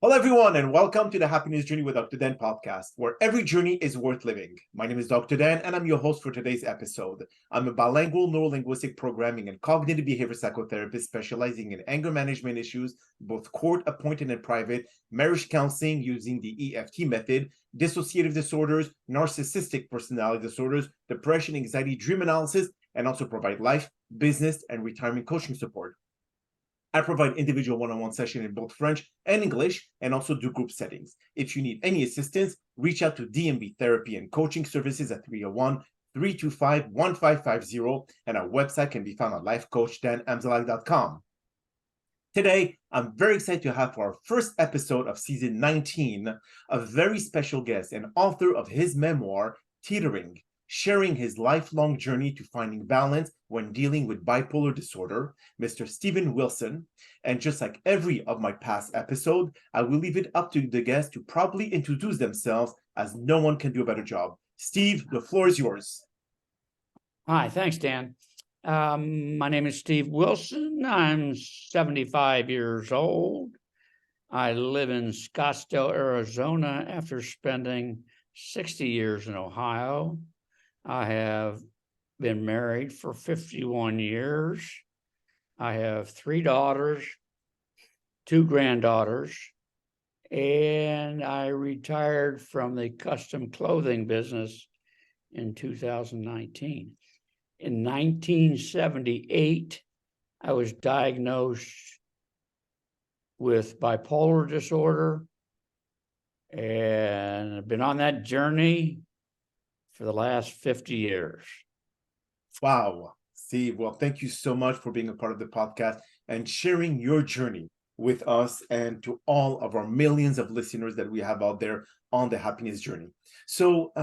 Hello, everyone, and welcome to the Happiness Journey with Dr. Dan podcast, where every journey is worth living. My name is Dr. Dan, and I'm your host for today's episode. I'm a bilingual neurolinguistic programming and cognitive behavior psychotherapist specializing in anger management issues, both court-appointed and private, marriage counseling using the EFT method, dissociative disorders, narcissistic personality disorders, depression, anxiety, dream analysis, and also provide life, business, and retirement coaching support. I provide individual one-on-one sessions in both French and English, and also do group settings. If you need any assistance, reach out to DMB Therapy and Coaching Services at 301-325-1550, and our website can be found on drdanamzallag.com. Today, I'm very excited to have for our first episode of season 19, a very special guest and author of his memoir, Teetering, sharing his lifelong journey to finding balance when dealing with bipolar disorder, Mr. Steven Wilson. And just like every of my past episode, I will leave it up to the guests to properly introduce themselves, as no one can do a better job. Steve, the floor is yours. Hi, thanks, Dan. My name is Steve Wilson. I'm 75 years old. I live in Scottsdale, Arizona, after spending 60 years in Ohio. I have been married for 51 years. I have 3 daughters, 2 granddaughters, and I retired from the custom clothing business in 2019. In 1978, I was diagnosed with bipolar disorder, and I've been on that journey for the last 50 years. Wow, Steve. Well, thank you so much for being a part of the podcast and sharing your journey with us and to all of our millions of listeners that we have out there on the happiness journey. So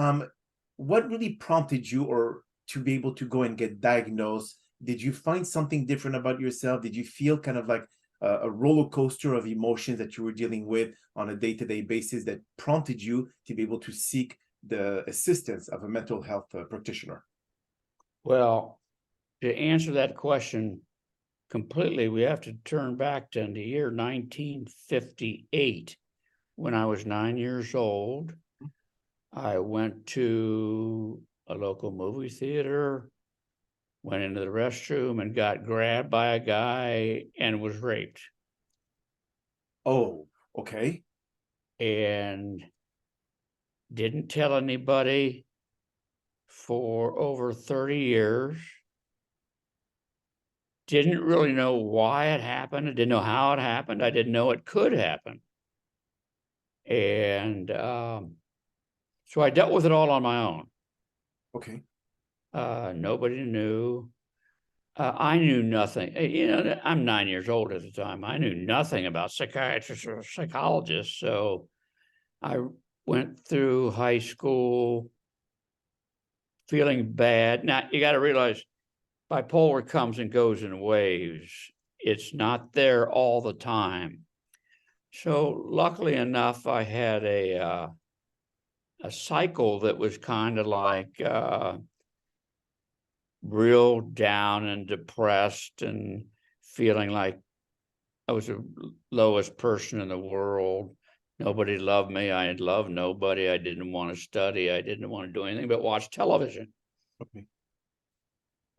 what really prompted you to be able to go and get diagnosed? Did you find something different about yourself? Did you feel kind of like a roller coaster of emotions that you were dealing with on a day-to-day basis that prompted you to be able to seek the assistance of a mental health practitioner? Well, to answer that question completely, we have to turn back to the year 1958, when I was 9 years old. I went to a local movie theater, went into the restroom and got grabbed by a guy and was raped. Oh, okay. And didn't tell anybody for over 30 years. Didn't really know why it happened. I didn't know how it happened. I didn't know it could happen. And so I dealt with it all on my own. Okay. Nobody knew. I knew nothing. I'm 9 years old at the time. I knew nothing about psychiatrists or psychologists. So I went through high school feeling bad. Now, you got to realize bipolar comes and goes in waves. It's not there all the time. So luckily enough, I had a cycle that was kind of like real down and depressed and feeling like I was the lowest person in the world. Nobody loved me. I had loved nobody. I didn't want to study. I didn't want to do anything but watch television. Okay.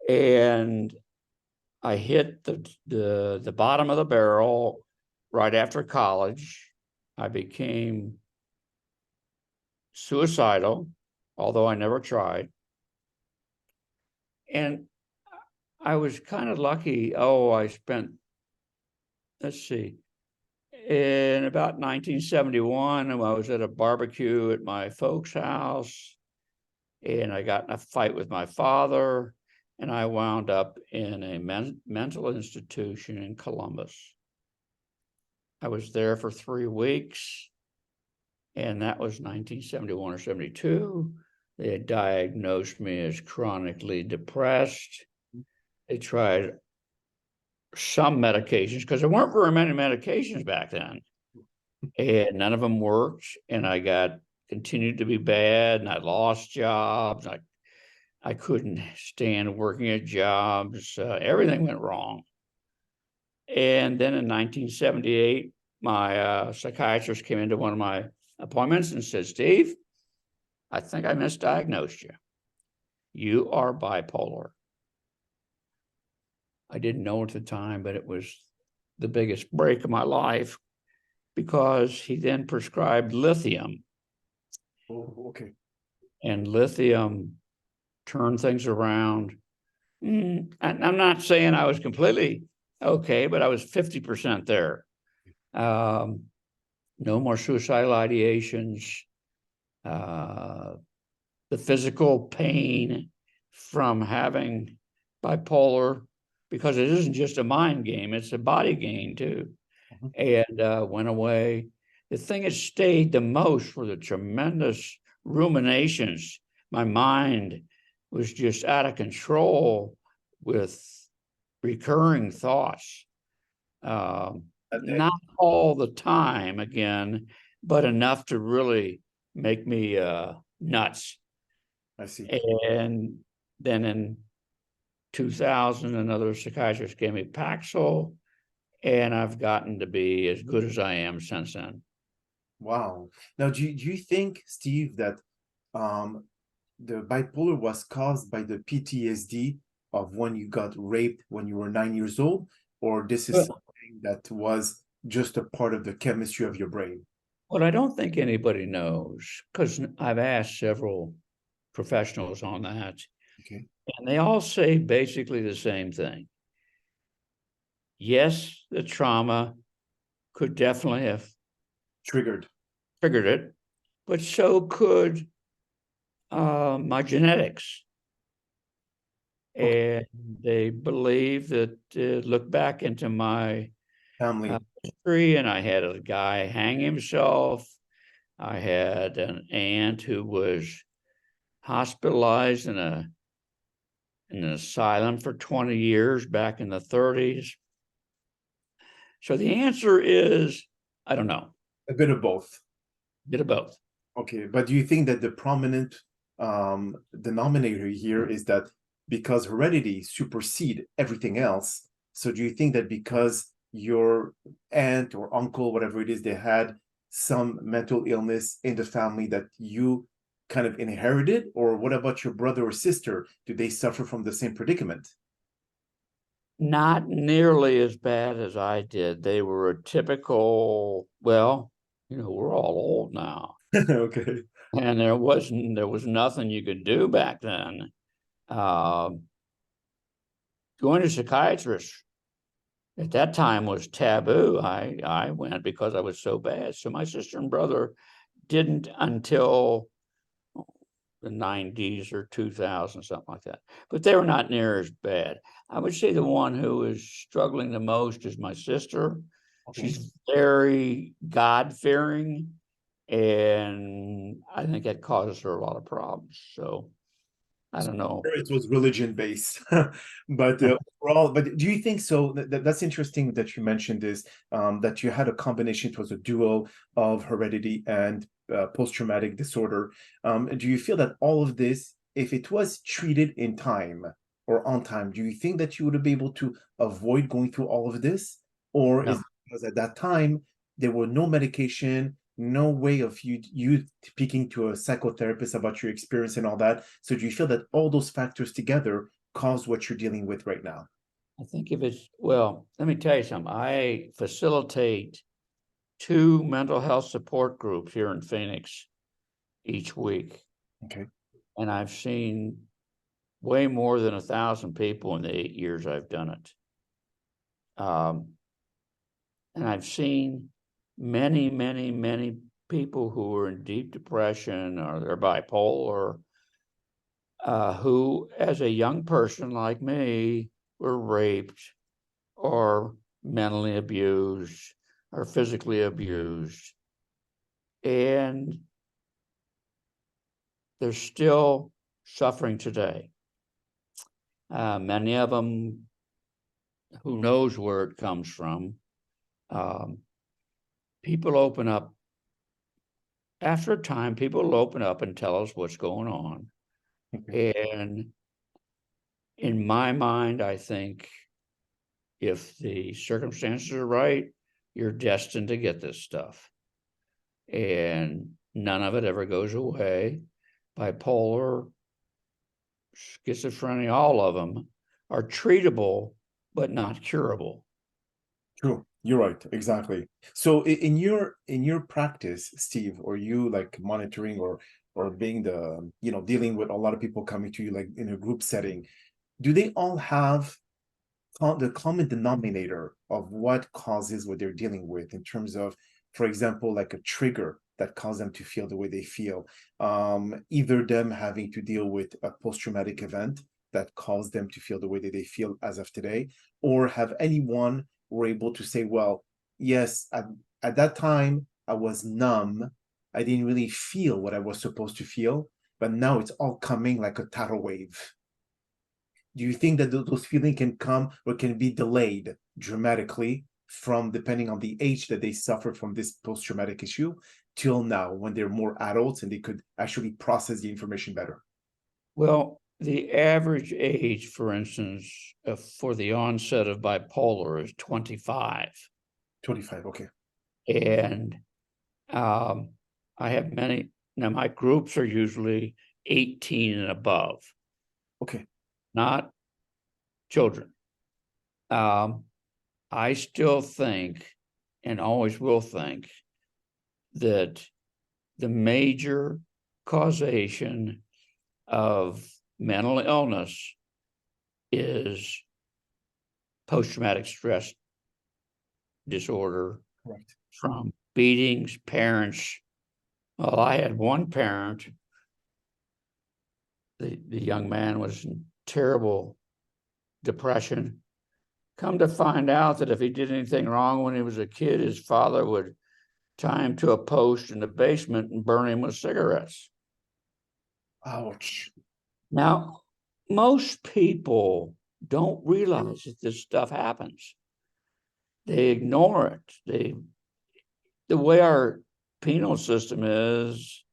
And I hit the bottom of the barrel right after college. I became suicidal, although I never tried. And I was kind of lucky. I spent, let's see, in about 1971, I was at a barbecue at my folks' house, and I got in a fight with my father, and I wound up in a mental institution in Columbus. I was there for 3 weeks, and that was 1971 or 72. They had diagnosed me as chronically depressed. They tried some medications because there weren't very many medications back then, and none of them worked. And I continued to be bad, and I lost jobs. I couldn't stand working at jobs. Everything went wrong. And then in 1978, my psychiatrist came into one of my appointments and said, Steve, I think I misdiagnosed you. You are bipolar. I didn't know at the time, but it was the biggest break of my life because he then prescribed lithium. Oh, okay. And lithium turned things around. And I'm not saying I was completely okay, but I was 50% there. No more suicidal ideations. The physical pain from having bipolar, because it isn't just a mind game, it's a body game too. And went away. The thing that stayed the most were the tremendous ruminations. My mind was just out of control with recurring thoughts. Not all the time again, but enough to really make me nuts. I see. And then in 2000, another psychiatrist gave me Paxil, and I've gotten to be as good as I am since then. Wow. Now, do you think, Steve, that the bipolar was caused by the PTSD of when you got raped when you were 9 years old, or this is something that was just a part of the chemistry of your brain? Well, I don't think anybody knows, because I've asked several professionals on that, Okay. and they all say basically the same thing. Yes, the trauma could definitely have Triggered it, but so could my genetics. Okay. And they believe that, look back into my Family. history, and I had a guy hang himself. I had an aunt who was hospitalized in an asylum for 20 years back in the 30s. So the answer is, I don't know. A bit of both. Bit of both. Okay, but do you think that the prominent denominator here is that because heredity supersede everything else, so do you think that because your aunt or uncle, whatever it is, they had some mental illness in the family that you kind of inherited? Or what about your brother or sister? Do they suffer from the same predicament? Not nearly as bad as I did. They were a typical, well, we're all old now. Okay. And there was nothing you could do back then. Going to psychiatrists at that time was taboo. I went because I was so bad. So my sister and brother didn't until the 90s or 2000, something like that. But they were not near as bad. I would say the one who is struggling the most is my sister. Okay. She's very God-fearing, and I think that causes her a lot of problems. So I don't know. It was religion based, but overall, but do you think so? That's interesting that you mentioned this, that you had a combination, it was a duo of heredity and post-traumatic disorder. Do you feel that all of this, if it was treated in time or on time, do you think that you would be able to avoid going through all of this? Or No. is it because at that time there were no medication, no way of you speaking to a psychotherapist about your experience and all that? So do you feel that all those factors together cause what you're dealing with right now? I think well, let me tell you something. I facilitate 2 mental health support groups here in Phoenix each week. Okay. And I've seen way more than 1,000 people in the 8 years I've done it. And I've seen many, many, many people who are in deep depression or they're bipolar, who, as a young person like me, were raped or mentally abused or physically abused. And they're still suffering today. Many of them, who knows where it comes from. People open up. After a time, people open up and tell us what's going on. And in my mind, I think if the circumstances are right, you're destined to get this stuff. And none of it ever goes away. Bipolar, schizophrenia, all of them are treatable, but not curable. True. You're right. Exactly. So in your practice, Steve, or you like monitoring or being the, dealing with a lot of people coming to you like in a group setting, do they all have the common denominator of what causes what they're dealing with in terms of, for example, like a trigger that caused them to feel the way they feel, either them having to deal with a post-traumatic event that caused them to feel the way that they feel as of today, or have anyone were able to say, well, yes, at that time I was numb, I didn't really feel what I was supposed to feel, but now it's all coming like a tidal wave. Do you think that those feelings can come or can be delayed dramatically from depending on the age that they suffered from this post-traumatic issue till now when they're more adults and they could actually process the information better? Well, the average age, for instance, for the onset of bipolar is 25. 25, okay. And I have many, now my groups are usually 18 and above. Okay. Not children. I still think, and always will think, that the major causation of mental illness is post-traumatic stress disorder. Correct. From beatings, parents. Well, I had one parent, the young man was in terrible depression. Come to find out that if he did anything wrong when he was a kid, his father would tie him to a post in the basement and burn him with cigarettes. Ouch. Now, most people don't realize that this stuff happens. They ignore it. The way our penal system is,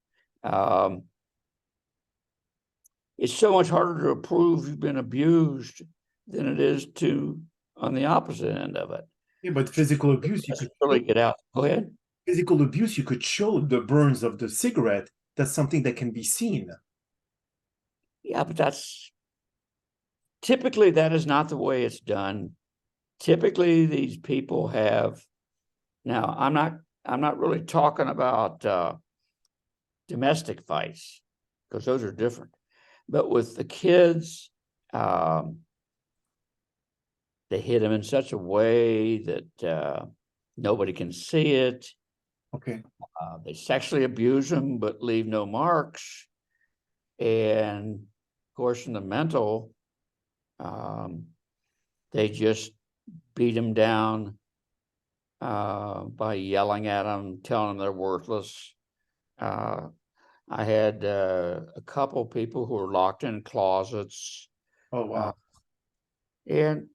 it's so much harder to prove you've been abused than it is to on the opposite end of it. Yeah, but physical abuse, you could really get out. Go ahead. Physical abuse, you could show the burns of the cigarette. That's something that can be seen. Yeah, but that's typically that is not the way it's done. Typically, these people have. Now, I'm not really talking about domestic fights because those are different. But with the kids, they hit them in such a way that nobody can see it. Okay. They sexually abuse them but leave no marks. And of course, in the mental, they just beat them down by yelling at them, telling them they're worthless. I had a couple people who were locked in closets. Oh, wow. And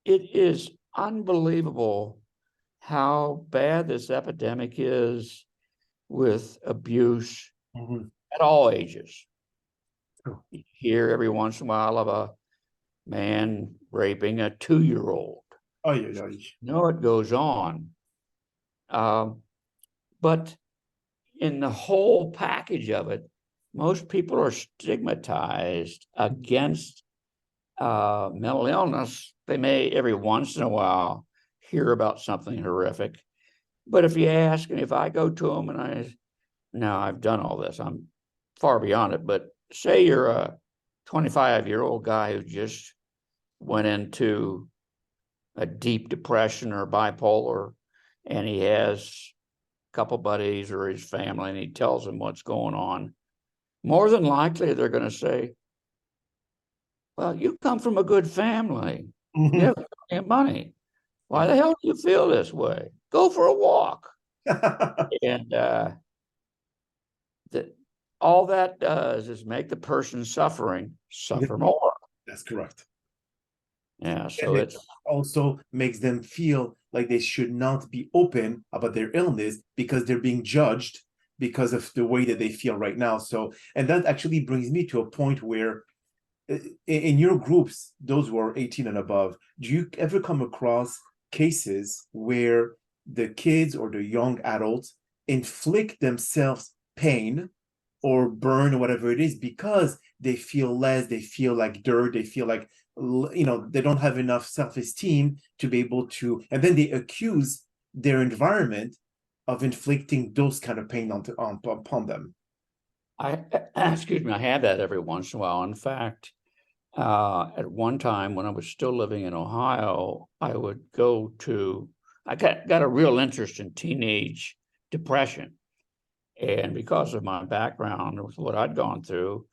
it is unbelievable how bad this epidemic is with abuse at all ages. True. You hear every once in a while of a man raping a 2-year-old. Oh, yeah. No, it goes on. But in the whole package of it, most people are stigmatized against mental illness. They may every once in a while hear about something horrific. But if you ask, and if I go to them and now I've done all this, I'm far beyond it, but say you're a 25-year-old guy who just went into a deep depression or bipolar, and he has a couple buddies or his family, and he tells them what's going on, more than likely they're going to say, well, you come from a good family. You have plenty of money. Why the hell do you feel this way? Go for a walk. And all that does is make the person suffering suffer more. That's correct. Yeah, so it also makes them feel like they should not be open about their illness because they're being judged because of the way that they feel right now. So, and that actually brings me to a point where in your groups, those who are 18 and above, do you ever come across cases where the kids or the young adults inflict themselves pain or burn or whatever it is because they feel less, they feel like dirt, they feel like, they don't have enough self-esteem to be able to, and then they accuse their environment of inflicting those kind of pain upon them. Excuse me, I have that every once in a while. In fact, at one time when I was still living in Ohio, I got a real interest in teenage depression. And because of my background with what I'd gone through,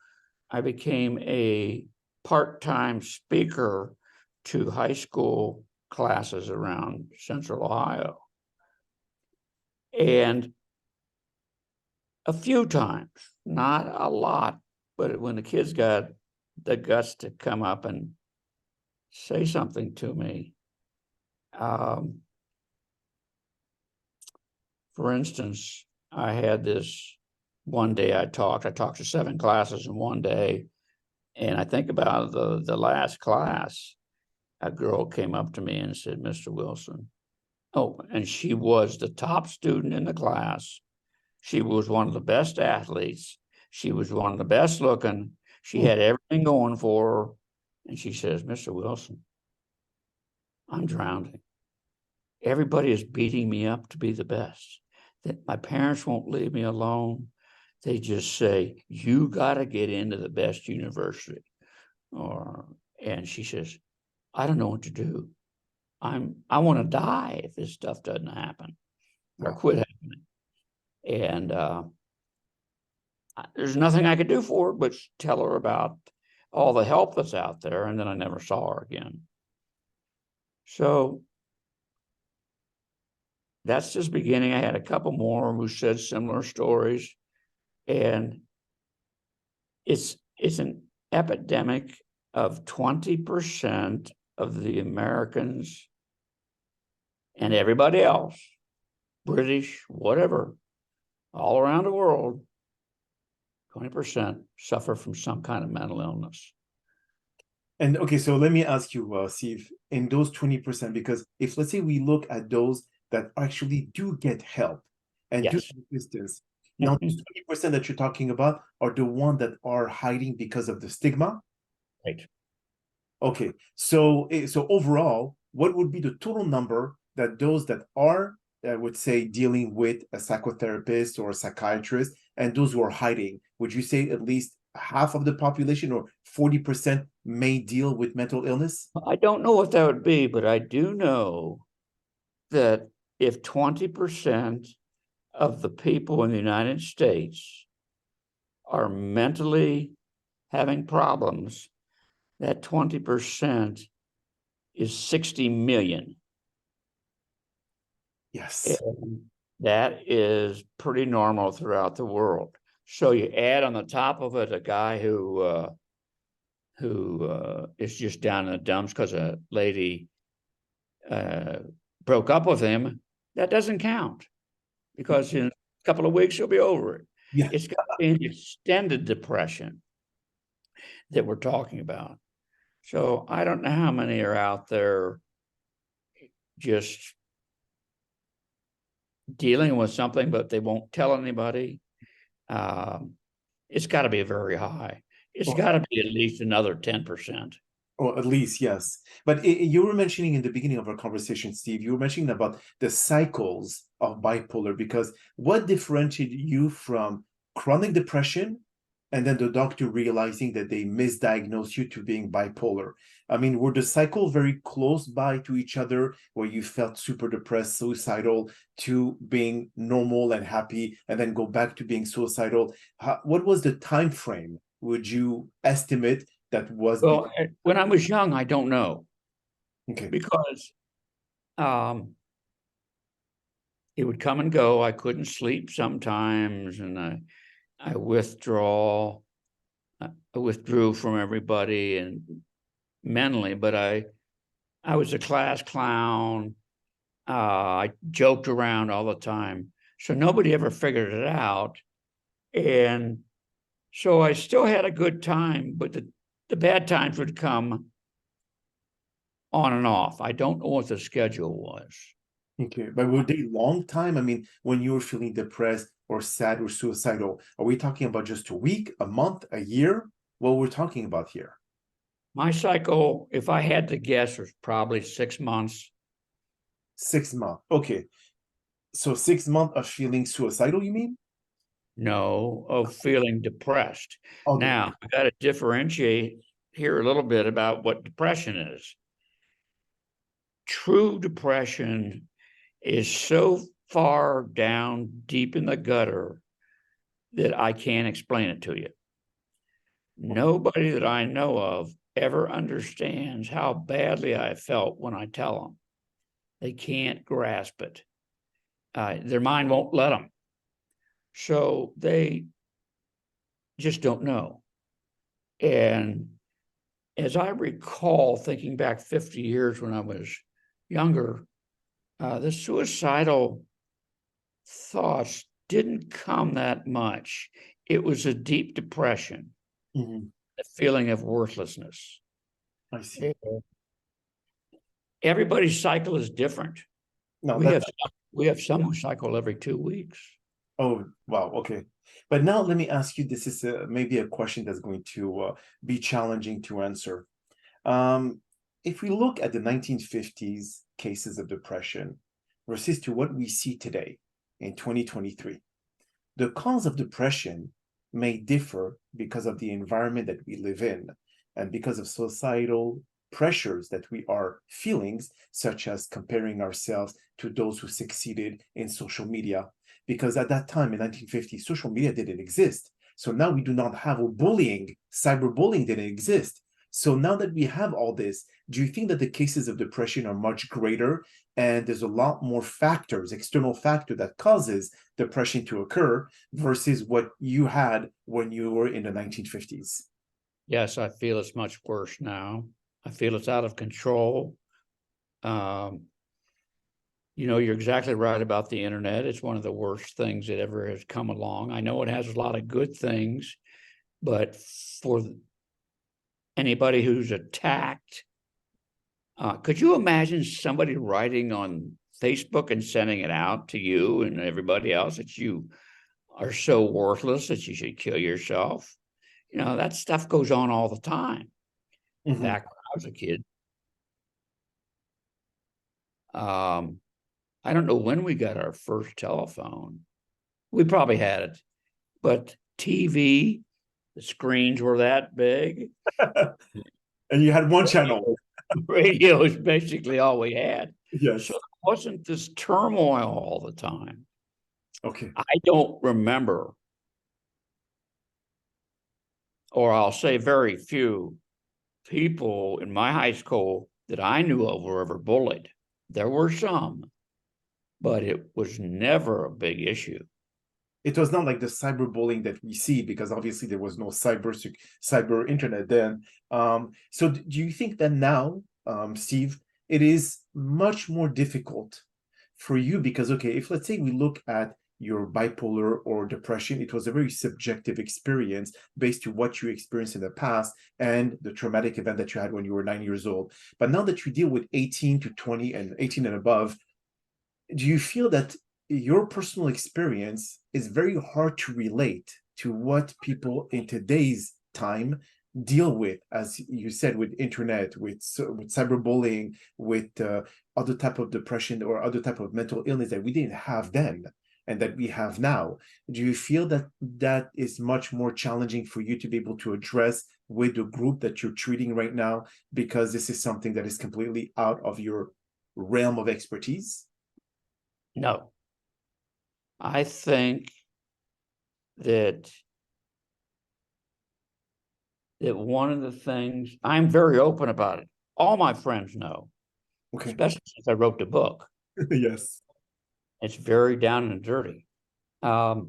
I became a part-time speaker to high school classes around Central Ohio. And a few times, not a lot, but when the kids got the guts to come up and say something to me. For instance, I had this one day I talked to 7 classes in one day. And I think about the last class, a girl came up to me and said, "Mr. Wilson," and she was the top student in the class. She was one of the best athletes. She was one of the best looking. She had everything going for her. And she says, "Mr. Wilson, I'm drowning. Everybody is beating me up to be the best. That my parents won't leave me alone. They just say, you got to get into the best university." And she says, "I don't know what to do. I want to die if this stuff doesn't happen or quit happening." And there's nothing I could do for her but tell her about all the help that's out there. And then I never saw her again. So that's just beginning. I had a couple more who said similar stories. And it's an epidemic of 20% of the Americans and everybody else, British, whatever, all around the world, 20% suffer from some kind of mental illness. And okay, so let me ask you, Steve, in those 20%, because if let's say we look at those that actually do get help and do assistance, now those 20% that you're talking about are the ones that are hiding because of the stigma? Right. Okay, so overall, what would be the total number that those that are, I would say, dealing with a psychotherapist or a psychiatrist, and those who are hiding? Would you say at least half of the population or 40% may deal with mental illness? I don't know what that would be, but I do know that if 20% of the people in the United States are mentally having problems, that 20% is 60 million. Yes. And that is pretty normal throughout the world. So you add on the top of it a guy who is just down in the dumps because a lady broke up with him. That doesn't count because in a couple of weeks he'll be over it. Yeah. It's got to be an extended depression that we're talking about. So I don't know how many are out there just dealing with something, but they won't tell anybody. It's got to be very high. It's got to be at least another 10%. Or at least, yes. But you were mentioning in the beginning of our conversation, Steve, you were mentioning about the cycles of bipolar, because what differentiated you from chronic depression and then the doctor realizing that they misdiagnosed you to being bipolar? I mean, were the cycle very close by to each other, where you felt super depressed, suicidal, to being normal and happy, and then go back to being suicidal? What was the time frame would you estimate that was? Well, when I was young, I don't know. Okay. Because it would come and go. I couldn't sleep sometimes, and I withdrew from everybody and mentally, but I was a class clown. I joked around all the time. So nobody ever figured it out. And so I still had a good time, but the bad times would come on and off. I don't know what the schedule was. Okay, but were they long time? I mean, when you were feeling depressed or sad or suicidal, are we talking about just a week, a month, a year? What we're talking about here? My cycle, if I had to guess, was probably 6 months. 6 months. Okay, so 6 months of feeling suicidal, you mean? No, of feeling depressed. Okay. Now, I got to differentiate here a little bit about what depression is. True depression is so far down deep in the gutter that I can't explain it to you. Nobody that I know of ever understands how badly I felt when I tell them. They can't grasp it. Their mind won't let them. So they just don't know. And as I recall, thinking back 50 years when I was younger, the suicidal thoughts didn't come that much. It was a deep depression, Mhm. a feeling of worthlessness. I see. Everybody's cycle is different. No, We have that's some who cycle every 2 weeks. oh wow, okay. But now let me ask you, this is maybe a question that's going to be challenging to answer. Um, if we look at the 1950s cases of depression versus to what we see today in 2023, the cause of depression may differ because of the environment that we live in and because of societal pressures that we are feeling, such as comparing ourselves to those who succeeded in social media. Because at that time in 1950, social media didn't exist. So now we do not have a bullying, cyberbullying didn't exist. So now that we have all this, do you think that the cases of depression are much greater and there's a lot more factors, external factor that causes depression to occur versus what you had when you were in the 1950s? Yes, I feel it's much worse now. I feel it's out of control. You're exactly right about the internet. It's one of the worst things that ever has come along. I know it has a lot of good things, but for anybody who's attacked, could you imagine somebody writing on Facebook and sending it out to you and everybody else that you are so worthless that you should kill yourself? That stuff goes on all the time. Mhm. Back when I was a kid, I don't know when we got our first telephone. We probably had it, but TV, the screens were that big. And you had one channel. Radio is basically all we had. So Yes. there wasn't this turmoil all the time. Okay. I don't remember, or I'll say very few people in my high school that I knew of were ever bullied. There were some, but it was never a big issue. It was not like the cyberbullying that we see because obviously there was no cyber internet then. So do you think that now, Steve, it is much more difficult for you because okay, if let's say we look at your bipolar or depression, it was a very subjective experience based to what you experienced in the past and the traumatic event that you had when you were 9 years old. But now that you deal with 18 to 20 and 18 and above, do you feel that your personal experience is very hard to relate to what people in today's time deal with, as you said, with internet, with cyberbullying, with other type of depression or other type of mental illness that we didn't have then and that we have now? Do you feel that that is much more challenging for you to be able to address with the group that you're treating right now because this is something that is completely out of your realm of expertise? No, I think that one of the things, I'm very open about it. All my friends know, Okay. especially since I wrote the book. Yes. It's very down and dirty. But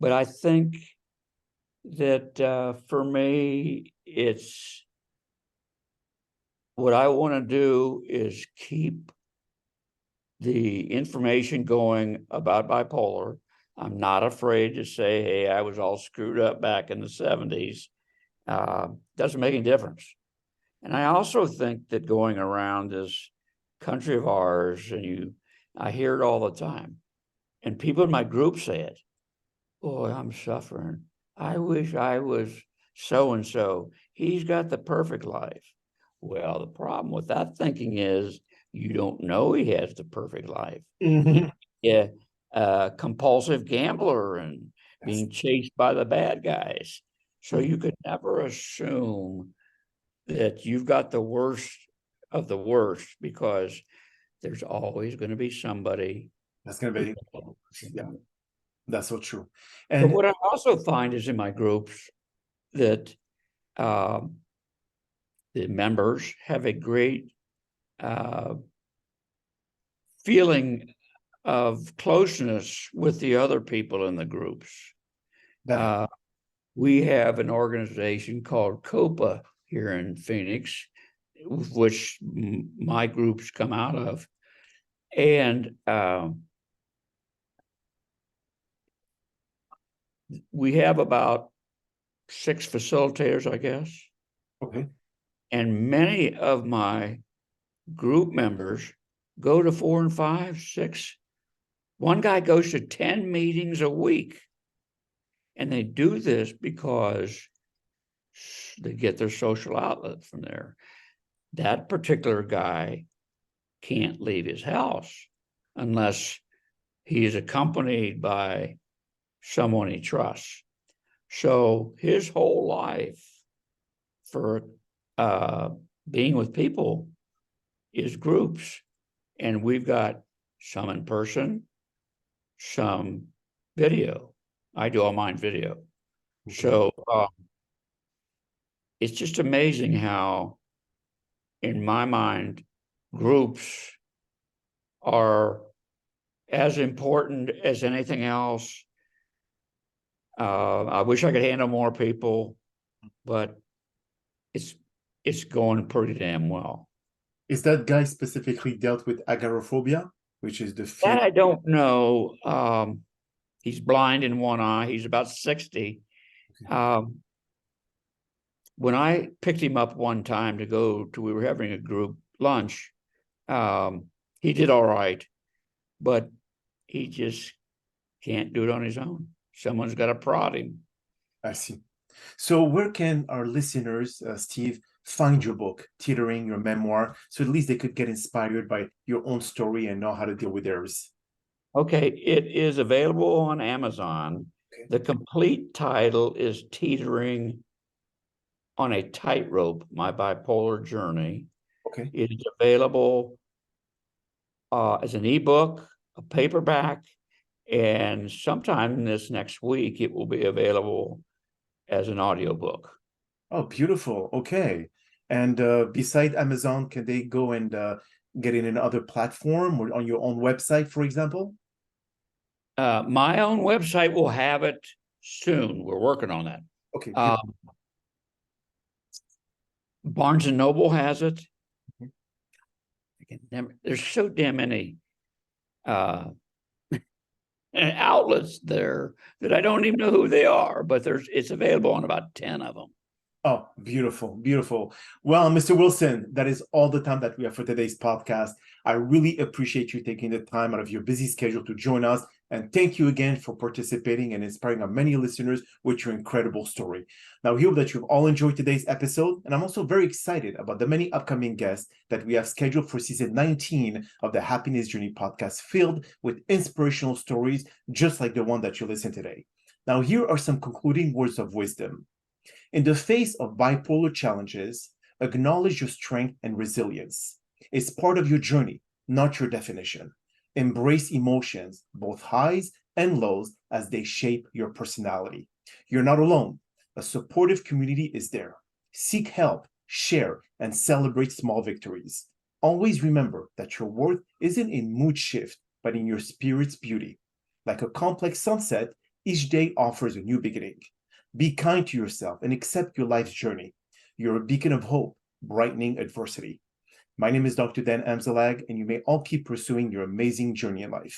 I think that for me, it's what I want to do is keep the information going about bipolar. I'm not afraid to say, hey, I was all screwed up back in the 70s. Doesn't make any difference. And I also think that going around this country of ours, and I hear it all the time, and people in my group say it, boy, I'm suffering. I wish I was so-and-so. He's got the perfect life. Well, the problem with that thinking is you don't know he has the perfect life. Mhm. Yeah, a compulsive gambler and being chased by the bad guys. So you could never assume that you've got the worst of the worst, because there's always going to be somebody. That's going to be, yeah, that's so true. But And what I also find is in my groups that the members have a great feeling of closeness with the other people in the groups. that, We have an organization called COPA here in Phoenix, which my groups come out of. And we have about 6 facilitators, I guess. okay. And many of my group members go to 4 and 5, 6. One guy goes to 10 meetings a week. And they do this because they get their social outlet from there. That particular guy can't leave his house unless he is accompanied by someone he trusts. So his whole life for being with people is groups. And we've got some in person, some video. I do all mine video. Okay. So it's just amazing how, in my mind, groups are as important as anything else. I wish I could handle more people, but it's going pretty damn well. Is that guy specifically dealt with agoraphobia, which is the fear? That I don't know. He's blind in one eye. He's about 60. When I picked him up one time we were having a group lunch, he did all right, but he just can't do it on his own. Someone's got to prod him. I see. So where can our listeners, Steve, find your book, Teetering, your memoir, so at least they could get inspired by your own story and know how to deal with theirs? Okay, it is available on Amazon. Okay. The complete title is Teetering on a Tightrope, My Bipolar Journey. Okay. It is available as an ebook, a paperback, and sometime this next week, it will be available as an audiobook. Oh, beautiful. Okay. And beside Amazon, can they go and get in another platform or on your own website, for example? My own website will have it soon. We're working on that. Okay. Barnes and Noble has it. Mhm. There's so damn many outlets there that I don't even know who they are, but it's available on about 10 of them. Oh, beautiful, beautiful. Well, Mr. Wilson, that is all the time that we have for today's podcast. I really appreciate you taking the time out of your busy schedule to join us. And thank you again for participating and inspiring our many listeners with your incredible story. Now, I hope that you've all enjoyed today's episode. And I'm also very excited about the many upcoming guests that we have scheduled for season 19 of the Happiness Journey podcast, filled with inspirational stories just like the one that you listened today. Now, here are some concluding words of wisdom. In the face of bipolar challenges, acknowledge your strength and resilience. It's part of your journey, not your definition. Embrace emotions, both highs and lows, as they shape your personality. You're not alone. A supportive community is there. Seek help, share, and celebrate small victories. Always remember that your worth isn't in mood shift, but in your spirit's beauty. Like a complex sunset, each day offers a new beginning. Be kind to yourself and accept your life's journey. You're a beacon of hope, brightening adversity. My name is Dr. Dan Amzallag, and you may all keep pursuing your amazing journey in life.